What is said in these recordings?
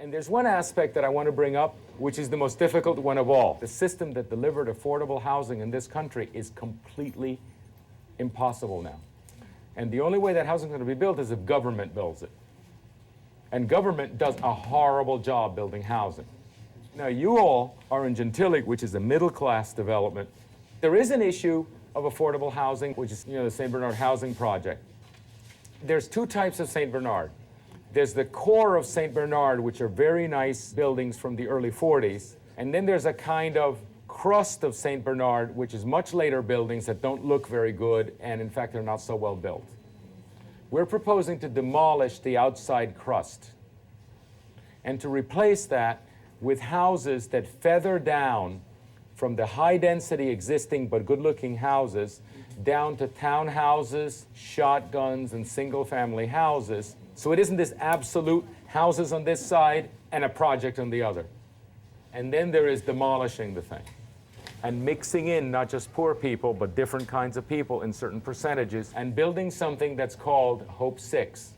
And there's one aspect that I want to bring up, which is the most difficult one of all. The system that delivered affordable housing in this country is completely impossible now. And the only way that housing is going to be built is if government builds it. And government does a horrible job building housing. Now, you all are in Gentilly, which is a middle-class development. There is an issue of affordable housing, which is, the St. Bernard Housing Project. There's two types of St. Bernard. There's the core of St. Bernard, which are very nice buildings from the early 40s. And then there's a kind of crust of St. Bernard, which is much later buildings that don't look very good, and in fact, they're not so well built. We're proposing to demolish the outside crust and to replace that with houses that feather down from the high-density existing but good-looking houses down to townhouses, shotguns, and single-family houses. So it isn't this absolute houses on this side and a project on the other. And then there is demolishing the thing and mixing in not just poor people, but different kinds of people in certain percentages, and building something that's called Hope 6.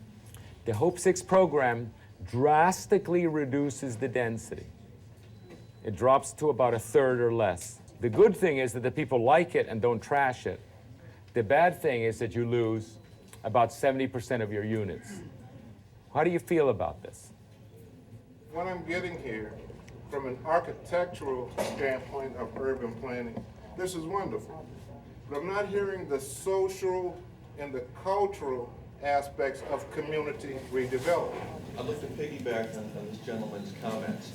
The Hope 6 program drastically reduces the density. It drops to about a third or less. The good thing is that the people like it and don't trash it. The bad thing is that you lose about 70% of your units. How do you feel about this? What I'm getting here, from an architectural standpoint of urban planning, this is wonderful. But I'm not hearing the social and the cultural aspects of community redevelopment. I'd like to piggyback on this gentleman's comments.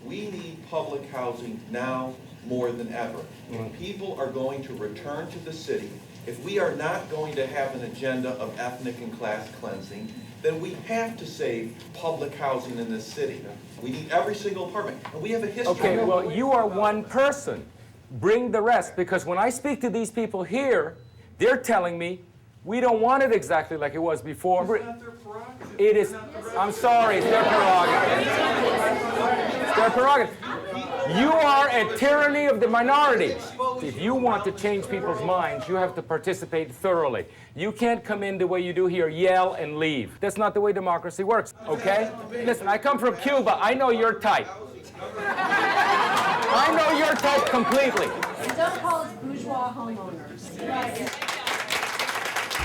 We need public housing now more than ever. If people are going to return to the city, if we are not going to have an agenda of ethnic and class cleansing, then we have to save public housing in this city. We need every single apartment, and we have a history. Okay, well, you are one person. Bring the rest, because when I speak to these people here, they're telling me, we don't want it exactly like it was before. It's not their prerogative. It is, I'm sorry, it's their prerogative. It's their prerogative. You are a tyranny of the minority. If you want to change people's minds, you have to participate thoroughly. You can't come in the way you do here, yell and leave. That's not the way democracy works, okay? Listen, I come from Cuba. I know your type. I know your type completely. Don't call us bourgeois homeowners.